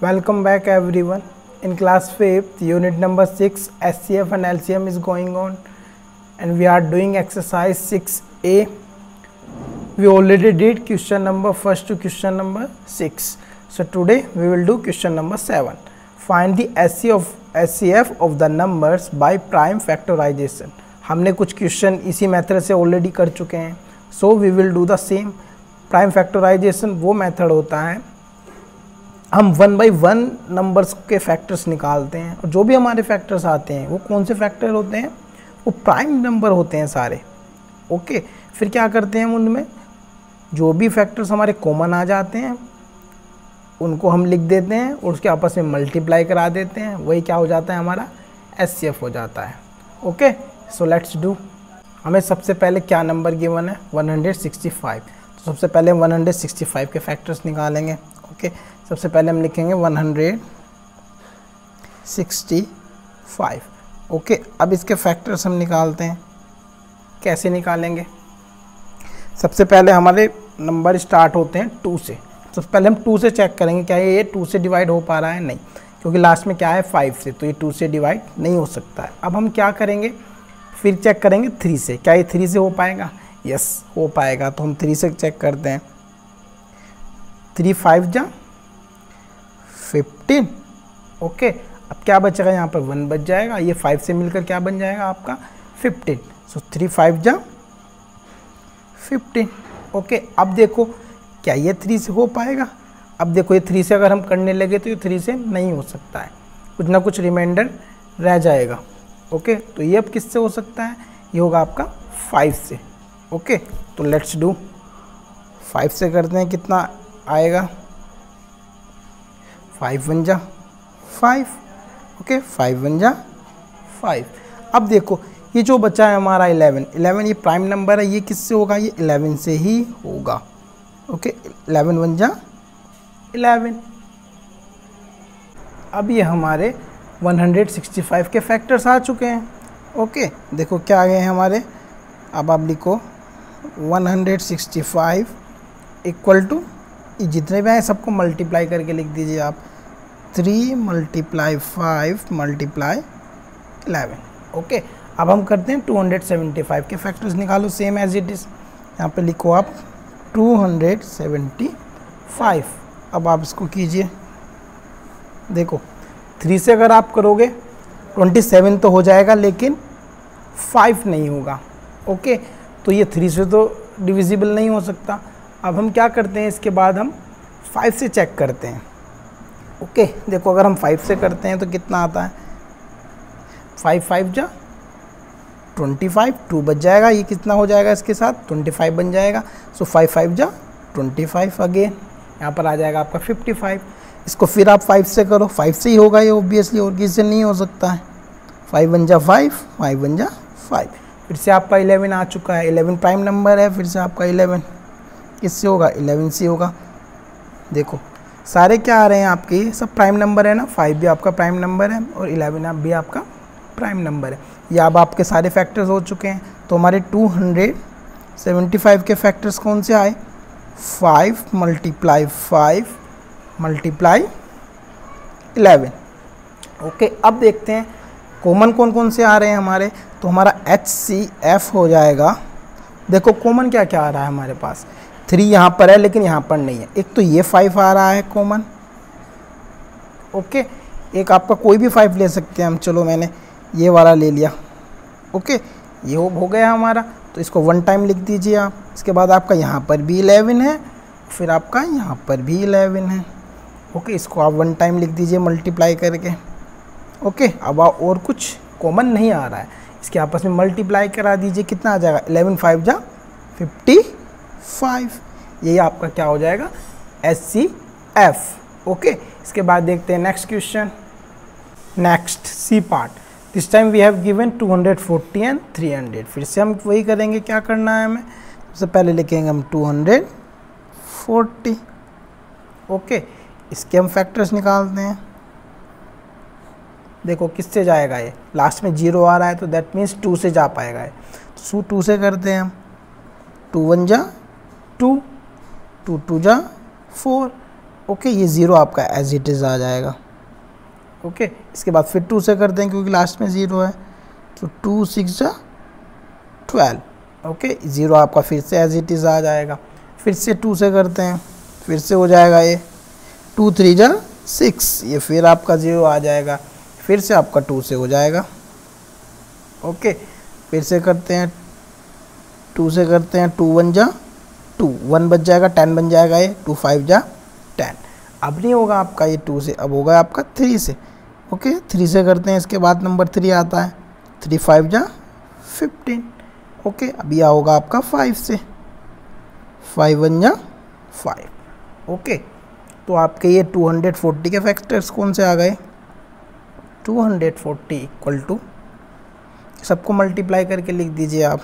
Welcome back everyone. In class 5th, unit number 6, SCF and LCM is going on and we are doing exercise 6A. We already did question number 1 to question number 6. So today we will do question number 7. Find the SCF of the numbers by prime factorization. हमने कुछ question इसी method से already कर चुके हैं. So we will do the same. Prime factorization वो method होता है, हम 1 by 1 नंबर्स के फैक्टर्स निकालते हैं और जो भी हमारे फैक्टर्स आते हैं वो कौन से फैक्टर होते हैं, वो प्राइम नंबर होते हैं सारे. ओके, फिर क्या करते हैं, उनमें जो भी फैक्टर्स हमारे कॉमन आ जाते हैं उनको हम लिख देते हैं और उसके आपस में मल्टीप्लाई करा देते हैं. वही क्या हो जाता है, हमारा SCF हो जाता है. Okay, so let's do. हमें सबसे पहले क्या नंबर गिवन है, 165. तो सबसे पहले 165 के फैक्टर्स निकालेंगे. ओके, सबसे पहले हम लिखेंगे 165. ओके, अब इसके फैक्टर्स हम निकालते हैं. कैसे निकालेंगे, सबसे पहले हमारे नंबर स्टार्ट होते हैं 2 से. सबसे पहले हम 2 से चेक करेंगे क्या ये 2 से डिवाइड हो पा रहा है, नहीं, क्योंकि लास्ट में क्या है 5 से, तो ये 2 से डिवाइड नहीं हो सकता है. अब हम क्या करेंगे, फिर चेक करेंगे 3 से, क्या ये 3 से हो पाएगा, यस हो पाएगा. तो हम 3 से चेक करते हैं. 3 5 जा 15. ओके, अब क्या बचेगा, यहाँ पर 1 बच जाएगा, ये 5 से मिलकर क्या बन जाएगा आपका 15. सो 3 5 जा 15. ओके, अब देखो क्या ये 3 से हो पाएगा. अब देखो ये 3 से अगर हम करने लगे तो ये 3 से नहीं हो सकता है, कुछ ना कुछ रिमाइंडर रह जाएगा. ओके, तो ये अब किससे हो सकता है, ये होगा आपका 5 से. ओके, तो लेट्स डू. 5 से करते हैं, कितना आएगा, 5 1 जा 5. ओके, 5 1 जा 5. अब देखो ये जो बचा है हमारा 11 ये प्राइम नंबर है, ये किससे होगा, ये 11 से ही होगा. ओके, 11 1 जा 11. अब ये हमारे 165 के फैक्टर्स आ चुके हैं. ओके, देखो क्या आ गए हैं हमारे. अब आप लिखो 165 इक्वल टू, जितने भी आए सबको मल्टीप्लाई करके लिख दीजिए आप. 3 × 5 × 11. ओके, अब हम करते हैं 275 के फैक्टर्स निकालो, सेम एज इट इज़. यहाँ पे लिखो आप 275. अब आप इसको कीजिए. देखो 3 से अगर आप करोगे 27 तो हो जाएगा, लेकिन 5 नहीं होगा. ओके, तो ये 3 से तो डिविजिबल नहीं हो सकता. अब हम क्या करते हैं, इसके बाद हम 5 से चेक करते हैं. ओके, देखो अगर हम 5 से करते हैं तो कितना आता है, 5 5 जा 25, 2 बच जाएगा, ये कितना हो जाएगा इसके साथ 25 बन जाएगा. सो 5 5 जा 25 अगेन, यहाँ पर आ जाएगा आपका 55. इसको फिर आप 5 से करो, 5 से ही होगा ये ऑब्वियसली, और किसी से नहीं हो सकता है. 5 1 जा 5, 5 1 जा 5. फिर से आपका 11 आ चुका है. 11 प्राइम नंबर है, फिर से आपका 11 किससे होगा, 11 से होगा. देखो सारे क्या आ रहे हैं आपके, सब प्राइम नंबर है ना. 5 भी आपका प्राइम नंबर है और 11 भी आपका प्राइम नंबर है. ये अब आपके सारे फैक्टर्स हो चुके हैं. तो हमारे 275 के फैक्टर्स कौन से आए, 5 × 5 × 11. ओके, अब देखते हैं कॉमन कौन कौन से आ रहे हैं हमारे. तो हमारा HCF हो जाएगा. देखो कॉमन क्या क्या आ रहा है हमारे पास, 3 यहाँ पर है लेकिन यहाँ पर नहीं है. एक तो ये 5 आ रहा है कॉमन. ओके, एक आपका कोई भी 5 ले सकते हैं हम, चलो मैंने ये वाला ले लिया. ओके, ये हो गया हमारा. तो इसको 1 टाइम लिख दीजिए आप. इसके बाद आपका यहाँ पर भी 11 है, फिर आपका यहाँ पर भी 11 है. ओके, इसको आप 1 टाइम लिख दीजिए मल्टीप्लाई करके. ओके, अब और कुछ कॉमन नहीं आ रहा है, इसके आपस में मल्टीप्लाई करा दीजिए. कितना आ जाएगा, 11 5 जा 55. यही आपका क्या हो जाएगा, SCF. ओके, इसके बाद देखते हैं next question. Next C part. This time we have given 240 and 300. फिर से हम वही करेंगे, क्या करना है हमें, सबसे पहले लिखेंगे हम 240. ओके, इसके हम फैक्टर्स निकालते हैं. देखो किससे जाएगा, ये लास्ट में 0 आ रहा है तो दैट मीन्स 2 से जा पाएगा. तो 2 से करते हैं हम. 2 1 जा 2, 2 2 जा 4, ओके, ये 0 आपका एज इट इज़ आ जाएगा। ओके, इसके बाद फिर 2 से करते हैं क्योंकि लास्ट में 0 है, तो 2 6 जा 12। ओके, 0 आपका फिर से एज इट इज़ आ जाएगा। फिर से 2 से करते हैं, फिर से हो जाएगा ये 2 3 जा 6, ये फिर आपका 0 आ जाएगा। फिर से आपका 2 से हो जाएगा। ओके, फिर से करते हैं 2 से करते हैं, 2 1 जा 2, 1 बच जाएगा, 10 बन जाएगा ये, 2 5 जा 10। अब नहीं होगा आपका ये 2 से, अब होगा आपका 3 से। ओके, 3 से करते हैं, इसके बाद नंबर 3 आता है, 3 5 जा 15। ओके, अब यह होगा आपका 5 से, 5 1 जा 5। ओके, तो आपके ये 240 के फैक्टर्स कौन से आ गए? 240 इक्वल टू, सबको मल्टीप्लाई करके लिख दीजिए आप।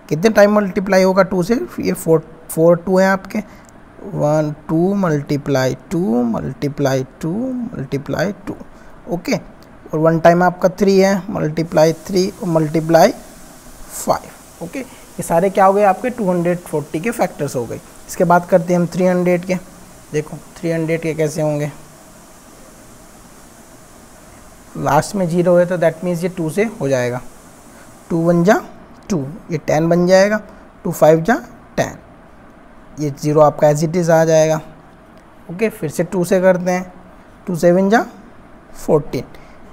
कितने टाइम मल्टीप्लाई होगा 2 से? ये 4 2 हैं आपके, 1 2 मल्टीप्लाई 2 मल्टीप्लाई 2 मल्टीप्लाई 2। ओके, और 1 टाइम आपका 3 है, मल्टीप्लाई 3 और मल्टीप्लाई 5। ओके, ये सारे क्या हो गए आपके 240 के फैक्टर्स हो गए। इसके बाद करते हैं हम 300 के। देखो 300 के कैसे होंगे, लास्ट में 0 है तो दैट मीन्स ये 2 से हो जाएगा। 2 1 जा 2, ये 10 बन जाएगा, 2 5 जा 10, ये 0 आपका एज इट इज़ आ जाएगा। ओके, फिर से 2 से करते हैं, 2 7 जा 14,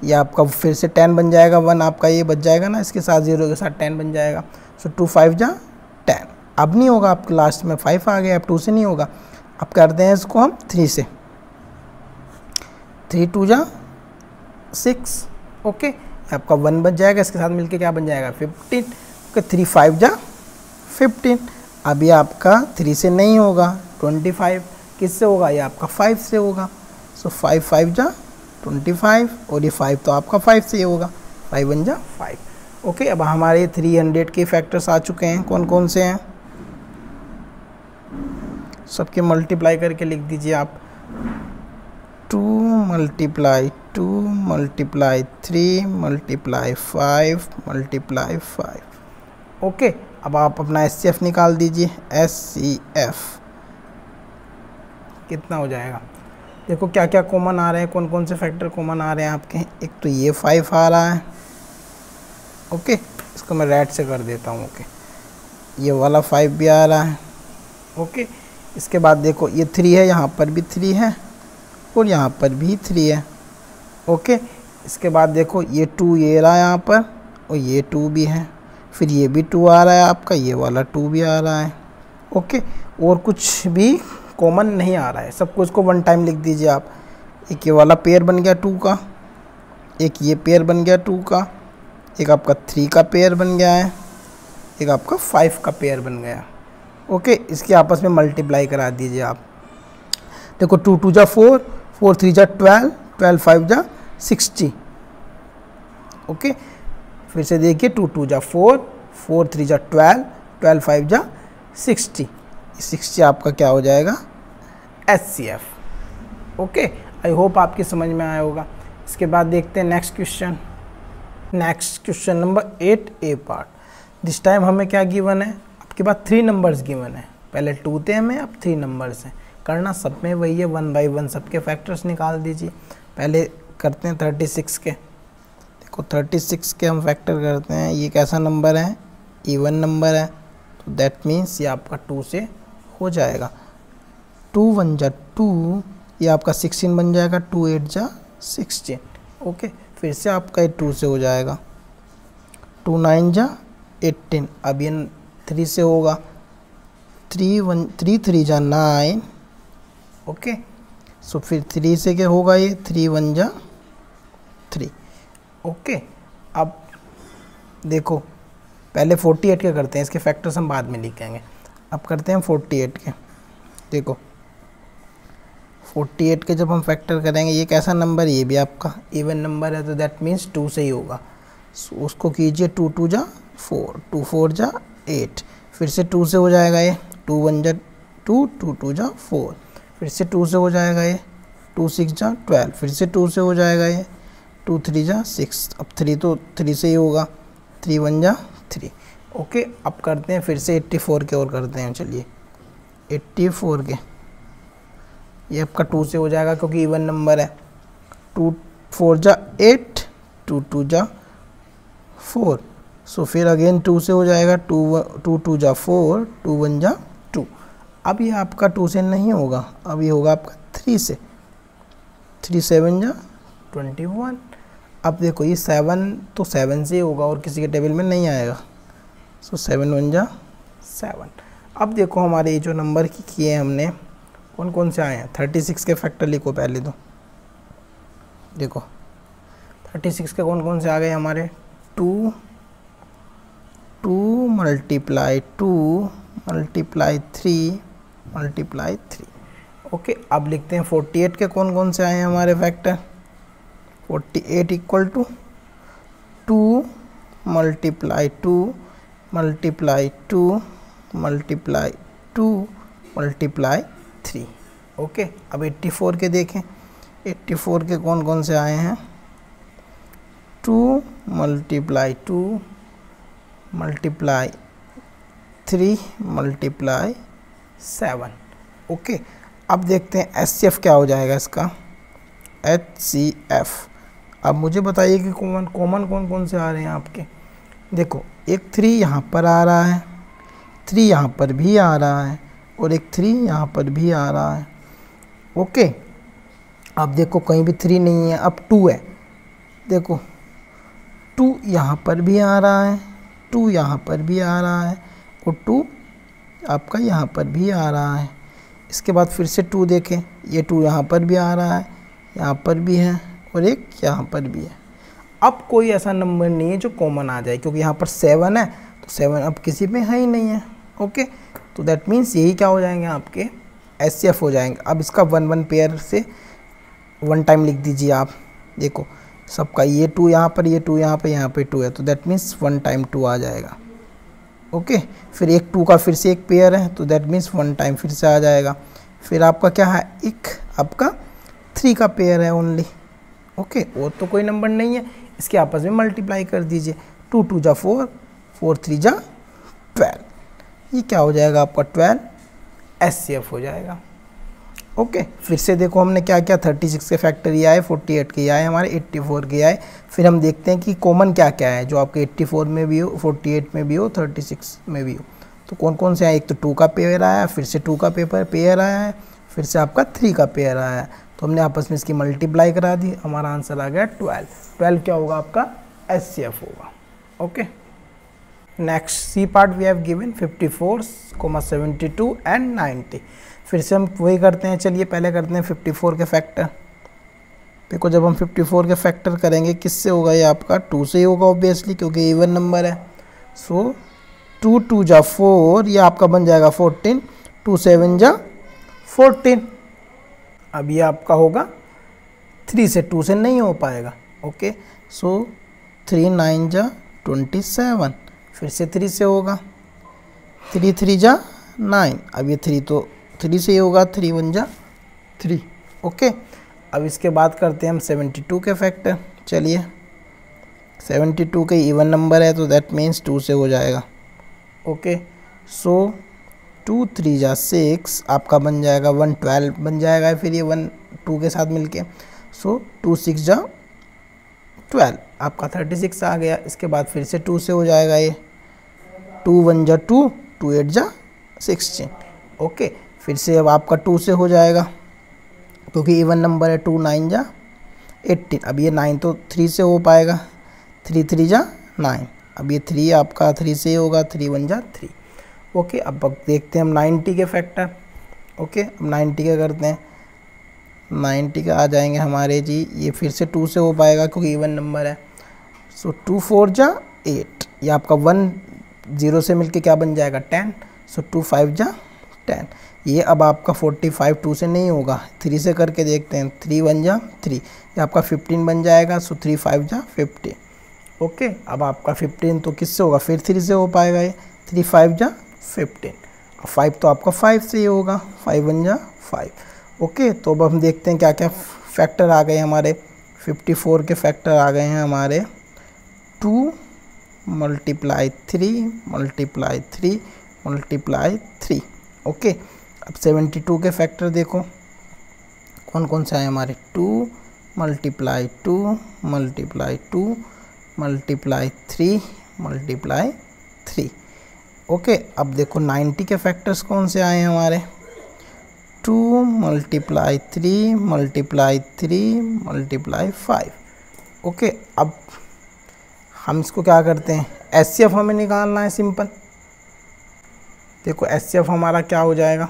ये आपका फिर से 10 बन जाएगा, 1 आपका ये बच जाएगा ना, इसके साथ 0 के साथ 10 बन जाएगा। सो 2 5 जा 10। अब नहीं होगा आपके, लास्ट में 5 आ गया, अब 2 से नहीं होगा। अब करते हैं इसको हम 3 से, 3 2 जा 6। ओके, आपका 1 बच जाएगा, इसके साथ मिलके क्या बन जाएगा 15। ओके, 3 5 जा 15। अब ये आपका 3 से नहीं होगा, 25 किससे होगा? ये आपका 5 से होगा। सो 5 5 जा 25, और ये 5 तो आपका 5 से ही होगा, 5 1 जा 5। ओके, अब हमारे 300 के फैक्टर्स आ चुके हैं। कौन कौन से हैं? सबके मल्टीप्लाई करके लिख दीजिए आप। 2 multiply 2 multiply 3 multiply 5 multiply 5। Okay, अब आप अपना SCF निकाल दीजिए। SCF कितना हो जाएगा? देखो क्या क्या कॉमन आ रहे हैं, कौन कौन से फैक्टर कॉमन आ रहे हैं आपके। एक तो ये 5 आ रहा है। ओके, इसको मैं रेड से कर देता हूँ। ओके, ये वाला 5 भी आ रहा है। ओके, इसके बाद देखो ये 3 है, यहाँ पर भी 3 है और यहाँ पर भी 3 है। ओके, इसके बाद देखो ये 2 ये रहा है यहाँ पर, और ये 2 भी है, फिर ये भी 2 आ रहा है आपका, ये वाला 2 भी आ रहा है। ओके, और कुछ भी कॉमन नहीं आ रहा है, सब कुछ को 1 टाइम लिख दीजिए आप। एक ये वाला पेयर बन गया 2 का, एक ये पेयर बन गया 2 का, एक आपका 3 का पेयर बन गया है, एक आपका 5 का पेयर बन गया। ओके, इसके आपस में मल्टीप्लाई करा दीजिए आप। देखो 2 2 जा 4, 4 3 जा 12, 12 5 जा 60। ओके, फिर से देखिए 2 2 जा 4, 4 3 जा 12, 12 5 जा 60। 60 आपका क्या हो जाएगा? SCF। ओके, आई होप आपकी समझ में आया होगा। इसके बाद देखते हैं next question. Next question number 8A part. This time हमें क्या गिवन है? आपके पास 3 नंबर्स गिवन है। पहले 2 थे हमें, अब 3 नंबर्स हैं। करना सब में वही है, 1 बाई 1 सबके फैक्टर्स निकाल दीजिए। पहले करते हैं 36 के। देखो 36 के हम फैक्टर करते हैं। ये कैसा नंबर है? इवन नंबर है, तो दैट मीन्स ये आपका 2 से हो जाएगा। 2 1 जा 2, ये आपका 16 बन जाएगा, 2 8 जा 16। ओके, फिर से आपका ये 2 से हो जाएगा। 2 9 जा 18, अब ये 3 से होगा। 3 3 जा 9। ओके, सो फिर 3 से क्या होगा? ये 3 1 जा 3। ओके, अब देखो पहले 48 के करते हैं, इसके फैक्टर्स हम बाद में लिखेंगे। अब करते हैं 48 के। देखो 48 के जब हम फैक्टर करेंगे, ये कैसा नंबर? ये भी आपका इवन नंबर है, तो दैट मीन्स 2 से ही होगा। सो उसको कीजिए 2 2 जा 4, 2 4 जा 8, फिर से 2 से हो जाएगा ये। 2 1 जा 2, 2 2 जा 4, फिर से 2 से हो जाएगा ये। 2 6 जा 12, फिर से 2 से हो जाएगा ये। 2 3 जा 6, अब 3 तो 3 से ही होगा। 3 1 जा 3। ओके, अब करते हैं फिर से 84 के और करते हैं। चलिए 84 के। ये आपका 2 से हो जाएगा क्योंकि इवन नंबर है। 2 4 जा 8, 2 2 जा 4, सो फिर अगेन 2 से हो जाएगा। 2 2 जा 4, 2 1 जा 2। अब ये आपका 2 से नहीं होगा, अब ये होगा आपका 3 से। 3 7 जा 21। अब देखो ये 7 तो 7 से ही होगा और किसी के टेबल में नहीं आएगा, सो 7 1 जा 7। अब देखो हमारे ये जो नंबर किए हमने कौन कौन से आए हैं। 36 के फैक्टर लिखो पहले तो, देखो 36 के कौन कौन से आ गए हमारे। 2 2 मल्टीप्लाई 2 मल्टीप्लाई 3 मल्टीप्लाई 3। ओके, अब लिखते हैं 48 के कौन कौन से आए हैं हमारे factor. 48 equal to 2 multiply 2 multiply 2 multiply 2 multiply 3। Okay, अब 84 के देखें। 84 के कौन कौन से आए हैं। 2 मल्टीप्लाई 2 मल्टीप्लाई 3 मल्टीप्लाई 7। ओके, अब देखते हैं HCF क्या हो जाएगा इसका। HCF। अब मुझे बताइए कि कॉमन कौन कौन से आ रहे हैं आपके। देखो एक 3 यहाँ पर आ रहा है, 3 यहाँ पर भी आ रहा है और एक 3 यहाँ पर भी आ रहा है। ओके, अब देखो कहीं भी 3 नहीं है, अब 2 है। देखो 2 यहाँ पर भी आ रहा है, 2 यहाँ पर भी आ रहा है और 2 आपका यहाँ पर भी आ रहा है। इसके बाद फिर से 2 देखें, ये 2 यहाँ पर भी आ रहा है, यहाँ पर भी है और एक यहाँ पर भी है। अब कोई ऐसा नंबर नहीं है जो कॉमन आ जाए, क्योंकि यहाँ पर 7 है तो 7 अब किसी में है ही नहीं है। ओके, तो दैट मीन्स यही क्या हो जाएंगे आपके HCF हो जाएंगे। अब इसका 1 1 पेयर से 1 टाइम लिख दीजिए आप। देखो सबका ये 2 यहाँ पर, ये 2 यहाँ पर, यहाँ पे 2 है, तो दैट मीन्स 1 टाइम 2 आ जाएगा। ओके, फिर एक 2 का फिर से एक पेयर है तो दैट मीन्स 1 टाइम फिर से आ जाएगा। फिर आपका क्या है, एक आपका 3 का पेयर है ओनली। ओके, और तो कोई नंबर नहीं है, इसके आपस में मल्टीप्लाई कर दीजिए। 2 2 जा 4, 4 3 जा 12। ये क्या हो जाएगा आपका 12 HCF हो जाएगा। ओके, फिर से देखो हमने क्या क्या 36 के फैक्टर ये आए, 48 के आए, हमारे 84 के आए। फिर हम देखते हैं कि कॉमन क्या क्या है जो आपके 84 में भी हो, 48 में भी हो, 36 में भी हो। तो कौन कौन से आए। एक तो 2 का पेयर आया, फिर से 2 का पेयर आया है, फिर से आपका 3 का पेयर आया है। तो हमने आपस में इसकी मल्टीप्लाई करा दी, हमारा आंसर आ गया 12। 12 क्या होगा आपका HCF होगा। Okay, next C part we have given 54, 72 and 90। फिर से हम वही करते हैं, चलिए पहले करते हैं 54 के फैक्टर। देखो जब हम 54 के फैक्टर करेंगे किससे होगा, ये आपका 2 से ही होगा ऑब्वियसली, क्योंकि इवन नंबर है। सो 2 2 जा 4, ये आपका बन जाएगा 14, 2 7 जा 14। अब ये आपका होगा 3 से, 2 से नहीं हो पाएगा। ओके, सो 3 9 जा 27, फिर से 3 से होगा। 3 3 जा 9, अब ये 3 तो 3 से ही होगा, 3 1 जा 3। ओके, अब इसके बाद करते हैं हम 72 के फैक्टर। चलिए 72 के इवन नंबर है तो दैट मीन्स 2 से हो जाएगा। ओके, सो 2 3 जा 6, आपका बन जाएगा 112 बन जाएगा, फिर ये 1 2 के साथ मिलके। सो 2 6 जा 12, आपका 36 आ गया। इसके बाद फिर से 2 से हो जाएगा, ये 2 1 जा 2, 2 8 जा 16। ओके, फिर से अब आपका 2 से हो जाएगा क्योंकि इवन नंबर है। 2 9 जा 18, अब ये 9 तो 3 से हो पाएगा। 3 3 जा 9, अब ये 3 आपका 3 से होगा। 3 1 जा 3। ओके, अब देखते हैं हम 90 के फैक्टर। ओके, अब 90 का करते हैं। 90 का आ जाएंगे हमारे जी, ये फिर से 2 से हो पाएगा क्योंकि इवन नंबर है। सो 2 4 जा 8, ये आपका 1 0 से मिलके क्या बन जाएगा 10। सो 2 5 जा 10। ये अब आपका 45 2 से नहीं होगा, 3 से करके देखते हैं। 3 1 जा 3, ये आपका 15 बन जाएगा। सो 3 5 जा 15। ओके, अब आपका 15 तो किससे होगा, फिर 3 से हो पाएगा। ये 3 5 जा 15, 5 तो आपका 5 से ही होगा। 5 1 जा 5। ओके, तो अब हम देखते हैं क्या क्या फैक्टर आ गए हमारे। 54 के फैक्टर आ गए हैं हमारे 2 मल्टीप्लाई 3 मल्टीप्लाई 3 मल्टीप्लाई 3। ओके, अब 72 के फैक्टर देखो। कौन कौन से आए हमारे 2 multiply 2 multiply 2 multiply 3 multiply 3। Okay, अब देखो 90 के फैक्टर्स कौन से आए हैं हमारे 2 मल्टीप्लाई 3 मल्टीप्लाई 3 मल्टीप्लाई 5। ओके, अब हम इसको क्या करते हैं, एचसीएफ हमें निकालना है सिंपल। देखो एचसीएफ हमारा क्या हो जाएगा,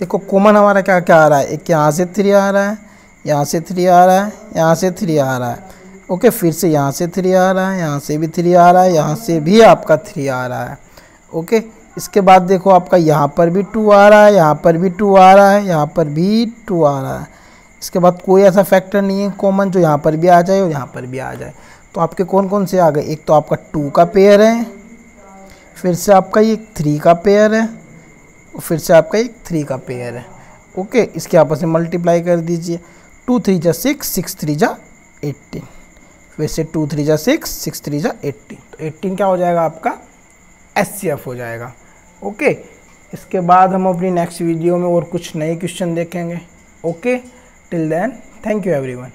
देखो कॉमन हमारा क्या क्या आ रहा है, एक यहाँ से 3 आ रहा है, यहाँ से 3 आ रहा है, यहाँ से 3 आ रहा है। ओके, फिर से यहाँ से 3 आ रहा है, यहाँ से भी 3 आ रहा है, यहाँ से भी आपका 3 आ रहा है। ओके, इसके बाद देखो आपका यहाँ पर भी 2 आ रहा है, यहाँ पर भी 2 आ रहा है, यहाँ पर भी 2 आ रहा है। इसके बाद कोई ऐसा फैक्टर नहीं है कॉमन जो यहाँ पर भी आ जाए और यहाँ पर भी आ जाए। तो आपके कौन कौन से आ गए, एक तो आपका 2 का पेयर है, फिर से आपका ये 3 का पेयर है, फिर से आपका एक 3 का पेयर है। ओके, इसके आपस में मल्टीप्लाई कर दीजिए, 2 3 जा 6, 6 3 जा 18, फिर से 2 3 जा 6, 6 3 जा 18। तो 18 क्या हो जाएगा आपका एचसीएफ हो जाएगा। ओके, इसके बाद हम अपनी नेक्स्ट वीडियो में और कुछ नए क्वेश्चन देखेंगे। Okay, till then thank you everyone.